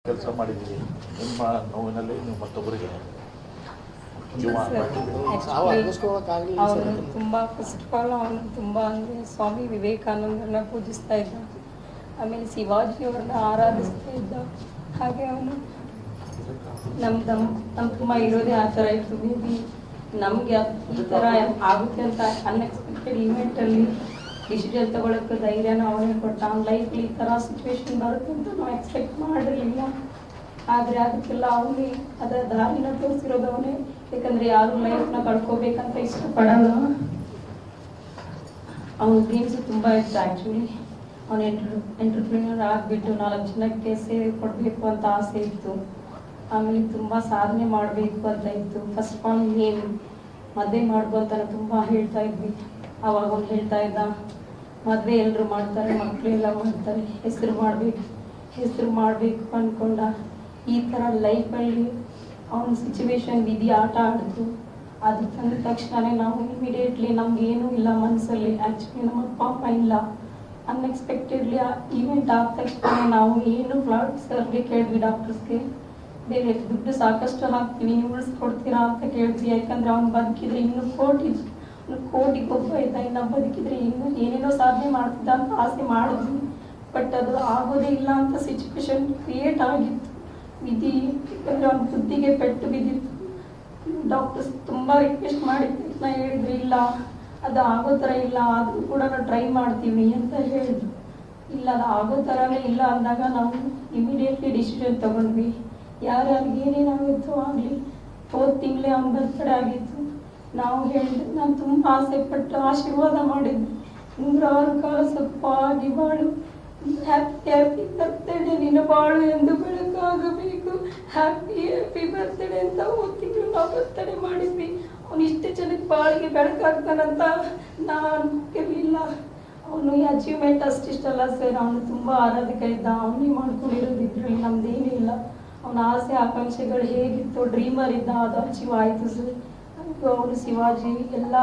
ಕೆಲಸ ಮಾಡಿದ್ದೀವಿ. ನಿಮ್ಮ ನೋವಿನಲ್ಲಿ ನೀವು ಮತ್ತೊಬ್ಬರಿಗೆ ಅವನು ತುಂಬ ಫಸ್ಟ್ ಆಫ್ ಆಲ್ ಅವನು ತುಂಬ ಅಂದರೆ ಸ್ವಾಮಿ ವಿವೇಕಾನಂದರನ್ನ ಪೂಜಿಸ್ತಾ ಇದ್ದ. ಆಮೇಲೆ ಶಿವಾಜಿಯವ್ರನ್ನ ಆರಾಧಿಸ್ತಾ ಇದ್ದ. ಹಾಗೆ ಅವನು ನಮ್ಮ ತುಂಬ ಇರೋದೇ ಆ ಥರ ಇತ್ತು. ಮೇಬಿ ನಮಗೆ ಈ ಥರ ಆಗುತ್ತೆ ಅಂತ ಅನ್ಎಕ್ಸ್ಪೆಕ್ಟೆಡ್ ಈವೆಂಟಲ್ಲಿ ಡಿಸಿಷನ್ ತೊಗೊಳಕ್ಕೆ ಧೈರ್ಯನ ಅವನೇ ಕೊಟ್ಟ. ಅವ್ನ ಲೈಫಲ್ಲಿ ಈ ಥರ ಸಿಚುವೇಶನ್ ಬರುತ್ತೆ ಅಂತ ನಾವು ಎಕ್ಸ್ಪೆಕ್ಟ್ ಮಾಡಿರಲಿಲ್ಲ. ಆದರೆ ಅದಕ್ಕೆಲ್ಲ ಅವನಿಗೆ ಅದರ ದಾರಿನ ತೋರಿಸಿರೋದು ಅವನೇ. ಯಾಕಂದರೆ ಯಾರು ಲೈಫ್ನ ಕಳ್ಕೋಬೇಕಂತ ಇಷ್ಟಪಡಲ್ಲ. ಅವನ ಡ್ರೀಮ್ಸು ತುಂಬ ಇತ್ತು. ಆ್ಯಕ್ಚುಲಿ ಅವನು ಎಂಟ್ರಪ್ರಿನರ್ ಆಗಿಬಿಟ್ಟು 4 ಜನಕ್ಕೆ ಸೇವೆ ಕೊಡಬೇಕು ಅಂತ ಆಸೆ ಇತ್ತು. ಆಮೇಲೆ ತುಂಬ ಸಾಧನೆ ಮಾಡಬೇಕು ಅಂತ ಇತ್ತು. ಫಸ್ಟ್ ಆಫ್ ಆಲ್ ಏನು ಮದುವೆ ಮಾಡ್ಕೊ ಅಂತ ತುಂಬ ಹೇಳ್ತಾ ಇದ್ವಿ. ಆವಾಗ ಅವ್ನು ಹೇಳ್ತಾ ಇದ್ದ, ಮದುವೆ ಎಲ್ಲರೂ ಮಾಡ್ತಾರೆ, ಮಕ್ಕಳೆಲ್ಲ ಮಾಡ್ತಾರೆ, ಹೆಸರು ಮಾಡಬೇಕು ಅಂದ್ಕೊಂಡ. ಈ ಥರ ಲೈಫಲ್ಲಿ ಅವನ ಸಿಚುವೇಶನ್ ವಿಧಿ ಆಟ ಆಡಿತು. ಅದು ತಂದ ತಕ್ಷಣವೇ ನಾವು ಇಮಿಡಿಯೇಟ್ಲಿ ನಮಗೇನೂ ಇಲ್ಲ ಮನಸ್ಸಲ್ಲಿ. ಆ್ಯಕ್ಚುಲಿ ನಮ್ಮ ಅಪ್ಪ ಇಲ್ಲ. ಅನ್ಎಕ್ಸ್ಪೆಕ್ಟೆಡ್ಲಿ ಈವೆಂಟ್ ಆದ ತಕ್ಷಣ ನಾವು ಏನು ಸರ್ಗೆ ಕೇಳಿದ್ವಿ, ಡಾಕ್ಟರ್ಸ್ಗೆ, ಬೇರೆ ದುಡ್ಡು ಸಾಕಷ್ಟು ಹಾಕ್ತೀವಿ, ನೀವು ಉಳಿಸ್ಕೊಡ್ತೀರಾ ಅಂತ ಕೇಳಿದ್ವಿ. ಯಾಕಂದರೆ ಅವ್ನು ಬದುಕಿದ್ರೆ ಇನ್ನೂ ಕೋಟಿಗೆ ಒಬ್ಬ ಇದ್ದ, ಇನ್ನು ಬದುಕಿದ್ರೆ ಇನ್ನೂ ಏನೇನೋ ಸಾಧನೆ ಮಾಡ್ತಿದ್ದ ಅಂತ ಆಸೆ ಮಾಡಿದ್ವಿ. ಬಟ್ ಅದು ಆಗೋದೇ ಇಲ್ಲ ಅಂತ ಸಿಚುವೇಶನ್ ಕ್ರಿಯೇಟ್ ಆಗಿತ್ತು ವಿಧಿ. ಯಾಕಂದರೆ ಅವ್ನ ಬುದ್ಧಿಗೆ ಪೆಟ್ಟು ಬಿದ್ದಿತ್ತು. ಡಾಕ್ಟರ್ಸ್ ತುಂಬ ರಿಕ್ವೆಸ್ಟ್ ಮಾಡಿದ್ವಿ. ನಾನು ಹೇಳಿದ್ರು, ಇಲ್ಲ ಅದು ಆಗೋ ಥರ ಇಲ್ಲ, ಆದರೂ ಕೂಡ ನಾವು ಟ್ರೈ ಮಾಡ್ತೀವಿ ಅಂತ ಹೇಳಿದ್ರು. ಇಲ್ಲ ಅದು ಆಗೋ ಥರನೇ ಇಲ್ಲ ಅಂದಾಗ ನಾವು ಇಮಿಡಿಯೇಟ್ಲಿ ಡಿಸಿಷನ್ ತೊಗೊಂಡ್ವಿ. ಯಾರ್ಯಾರಿಗೆ ಏನೇನಾಗುತ್ತೋ ಆಗಲಿ. 4th ತಿಂಗಳೇ ಅವ್ನ ಬರ್ತಡೇ ಆಗಿತ್ತು. ನಾವು ಹೇಳಿದ್ವಿ, ನಾನು ತುಂಬ ಆಸೆ ಪಟ್ಟು ಆಶೀರ್ವಾದ ಮಾಡಿದ್ವಿ, 106 ಕಾಲ ಸೊಪ್ಪಾಗಿ ಬಾಳು, ಹ್ಯಾಪಿ ಬರ್ತಡೇ, ನಿನ್ನ ಬಾಳು ಎಂದು ಬೆಳಕಾಗಬೇಕು, ಹ್ಯಾಪಿ ಬರ್ತಡೇ ಅಂತ 1 ತಿಂಗಳು ನಾವು ಬರ್ತಡೇ ಮಾಡಿದ್ವಿ. ಅವನು ಇಷ್ಟು ಜನಕ್ಕೆ ಬಾಳಿಗೆ ಬೆಳಕಾಗ್ತಾನಂತ ನಾನು ಇರಲಿಲ್ಲ. ಅವನು ಈ ಅಚೀವ್ಮೆಂಟ್ ಅಷ್ಟಿಷ್ಟಲ್ಲ ಸರ್. ಅವನು ತುಂಬ ಆರಾಧಕ ಇದ್ದ. ಅವನೇ ಮಾಡ್ಕೊಂಡಿರೋದು ಇದರಲ್ಲಿ ನಮ್ದೇನೂ ಇಲ್ಲ. ಅವನ ಆಸೆ ಆಕಾಂಕ್ಷೆಗಳು ಹೇಗಿತ್ತು, ಡ್ರೀಮರ್ ಇದ್ದ, ಅದು ಅಚೀವ್ ಆಯಿತು ಸರ್. ಅವನು ಶಿವಾಜಿ ಎಲ್ಲ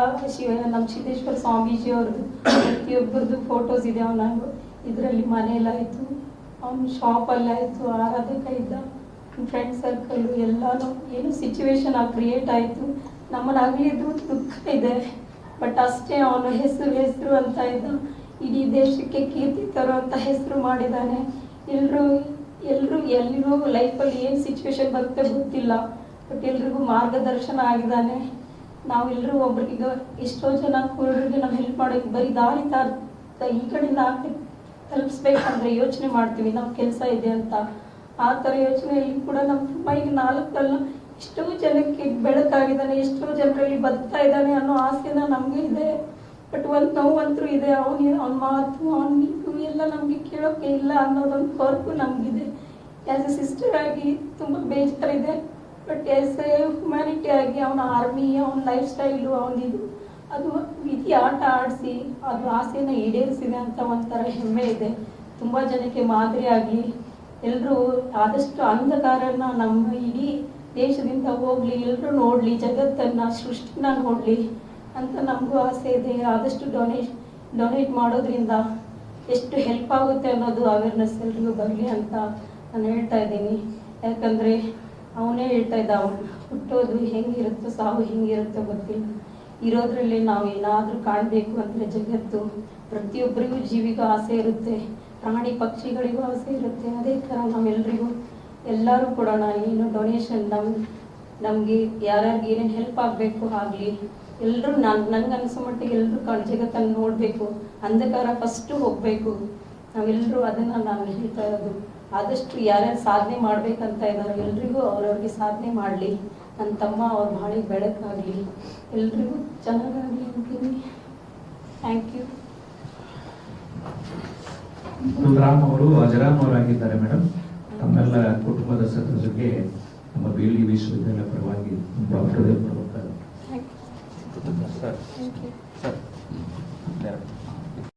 ನಮ್ಮ ಸಿದ್ದೇಶ್ವರ ಸ್ವಾಮೀಜಿ ಅವ್ರದ್ದು ಪ್ರತಿಯೊಬ್ಬರದ್ದು ಫೋಟೋಸ್ ಇದೆ. ಅವನ ಇದರಲ್ಲಿ ಮನೆಯಲ್ಲಾಯಿತು, ಅವನ ಶಾಪಲ್ಲಾಯಿತು, ಆರಾಧಕ ಇದ್ದ. ಫ್ರೆಂಡ್ ಸರ್ಕಲ್ಲು ಎಲ್ಲನೂ ಏನು ಸಿಚುವೇಶನ್ ಕ್ರಿಯೇಟ್ ಆಯಿತು. ನಮ್ಮನ್ನು ಅಗಲಿದ್ದು ದುಃಖ ಇದೆ. ಬಟ್ ಅಷ್ಟೇ ಅವನು ಹೆಸರು ಅಂತ ಇದ್ದ. ಇಡೀ ದೇಶಕ್ಕೆ ಕೀರ್ತಿ ತರುವಂಥ ಹೆಸರು ಮಾಡಿದ್ದಾನೆ. ಎಲ್ರಿಗೂ ಲೈಫಲ್ಲಿ ಏನು ಸಿಚುವೇಶನ್ ಬರುತ್ತೆ ಗೊತ್ತಿಲ್ಲ. ಬಟ್ ಎಲ್ರಿಗೂ ಮಾರ್ಗದರ್ಶನ ಆಗಿದ್ದಾನೆ. ನಾವೆಲ್ಲರೂ ಒಬ್ರಿಗೆ ಎಷ್ಟೋ ಜನ ಕುರುಡರಿಗೆ ನಾವು ಹೆಲ್ಪ್ ಮಾಡೋಕ್ಕೆ ಬರೀ ದಾರಿ ಈ ಕಡೆಯಿಂದ ಆ ಕಡೆ ತಲುಪಿಸ್ಬೇಕಂದ್ರೆ ಯೋಚನೆ ಮಾಡ್ತೀವಿ ನಾವು ಕೆಲಸ ಇದೆ ಅಂತ. ಆ ಥರ ಯೋಚನೆಯಲ್ಲಿ ಕೂಡ ನಮ್ಮ ತುಂಬ ಈಗ 4 ಎಷ್ಟೋ ಜನಕ್ಕೆ ಬೆಳಕಾಗಿದ್ದಾನೆ, ಎಷ್ಟೋ ಜನರಲ್ಲಿ ಬದುಕ್ತಾ ಇದ್ದಾನೆ ಅನ್ನೋ ಆಸೆನ ನಮಗೆ ಇದೆ. ಬಟ್ ಒಂದು ನೋವಂತರೂ ಇದೆ. ಅವನ ಮಾತು, ಅವನ ಇದು ಎಲ್ಲ ನಮಗೆ ಕೇಳೋಕ್ಕೆ ಇಲ್ಲ ಅನ್ನೋದೊಂದು ಕೊರಗು ನಮಗಿದೆ. ಆ್ಯಸ್ ಎ ಸಿಸ್ಟರ್ ಆಗಿ ತುಂಬ ಬೇಜಾರಿದೆ. ಬಟ್ ಆ್ಯಸ್ ಎ ಹ್ಯುಮ್ಯಾನಿಟಿ ಆಗಿ ಅವನ ಆರ್ಮಿ, ಅವನ ಲೈಫ್ ಸ್ಟೈಲು, ಅವನಿದು ಅದು ವಿಧಿ ಆಟ ಆಡಿಸಿ ಅದು ಆಸೆನ ಈಡೇರಿಸಿದೆ ಅಂತ ಒಂಥರ ಹೆಮ್ಮೆ ಇದೆ. ತುಂಬ ಜನಕ್ಕೆ ಮಾದರಿ ಆಗಲಿ, ಎಲ್ಲರೂ ಆದಷ್ಟು ಅಂಧಕಾರನ ನಮ್ಮ ಇಡೀ ದೇಶದಿಂದ ಹೋಗಲಿ, ಎಲ್ಲರೂ ನೋಡಲಿ, ಜಗತ್ತನ್ನು ಸೃಷ್ಟಿನ ನೋಡಲಿ ಅಂತ ನಮಗೂ ಆಸೆ ಇದೆ. ಆದಷ್ಟು ಡೊನೇಟ್ ಮಾಡೋದ್ರಿಂದ ಎಷ್ಟು ಹೆಲ್ಪ್ ಆಗುತ್ತೆ ಅನ್ನೋದು ಅವೇರ್ನೆಸ್ ಎಲ್ರಿಗೂ ಬರಲಿ ಅಂತ ನಾನು ಹೇಳ್ತಾ ಇದ್ದೀನಿ. ಯಾಕಂದರೆ ಅವನೇ ಹೇಳ್ತಾ ಇದ್ದ, ಅವನು ಹುಟ್ಟೋದು ಹೆಂಗಿರುತ್ತೋ ಸಾವು ಹೆಂಗಿರುತ್ತೋ ಗೊತ್ತಿಲ್ಲ. ಇರೋದ್ರಲ್ಲಿ ನಾವು ಏನಾದರೂ ಕಾಣಬೇಕು ಅಂದರೆ ಜಗತ್ತು ಪ್ರತಿಯೊಬ್ಬರಿಗೂ ಜೀವಿಗೂ ಆಸೆ ಇರುತ್ತೆ, ಪ್ರಾಣಿ ಪಕ್ಷಿಗಳಿಗೂ ಆಸೆ ಇರುತ್ತೆ. ಅದೇ ಥರ ನಾವೆಲ್ಲರಿಗೂ ಎಲ್ಲರೂ ಕೊಡೋಣ. ಏನು ಡೊನೇಷನ್ ನಮಗೆ ಯಾರ್ಯಾರಿಗೆ ಏನೇನು ಹೆಲ್ಪ್ ಆಗಬೇಕು ಆಗಲಿ. ಎಲ್ಲರೂ ನನಗೆ ಅನಿಸೋ ಮಟ್ಟಿಗೆ ಎಲ್ಲರೂ ಜಗತ್ತನ್ನು ನೋಡಬೇಕು, ಅಂಧಕಾರ ಫಸ್ಟು ಹೋಗಬೇಕು. ನಾವೆಲ್ಲರೂ ಅದನ್ನು ನಾನು ಹೇಳ್ತಾ ಇರೋದು. ಆದಷ್ಟು ಯಾರ್ಯಾರು ಸಾಧನೆ ಮಾಡಬೇಕಂತ ಇದ್ದಾರೆ ಎಲ್ರಿಗೂ ಅವ್ರವ್ರಿಗೆ ಸಾಧನೆ ಮಾಡಲಿ. ನನ್ನ ತಮ್ಮ ಅವ್ರ ಬಾಳಿಗೆ ಬೆಳಕಾಗಲಿ, ಎಲ್ರಿಗೂ ಚೆನ್ನಾಗಾಗಲಿ ಅಂತೀನಿ. Thank you. ರಾಮ್ ಅವರು ಅಜರಾಮ್ ಅವರಾಗಿದ್ದಾರೆ ಮೇಡಮ್. ತಮ್ಮೆಲ್ಲ ಕುಟುಂಬದ ಸದಸ್ಯರಿಗೆ ನಮ್ಮ ಬೇಲಿ ವಿಶ್ವವಿದ್ಯಾಲಯ ಪರವಾಗಿ ತುಂಬ ಹೃದಯಪೂರ್ವಕ ಸರ್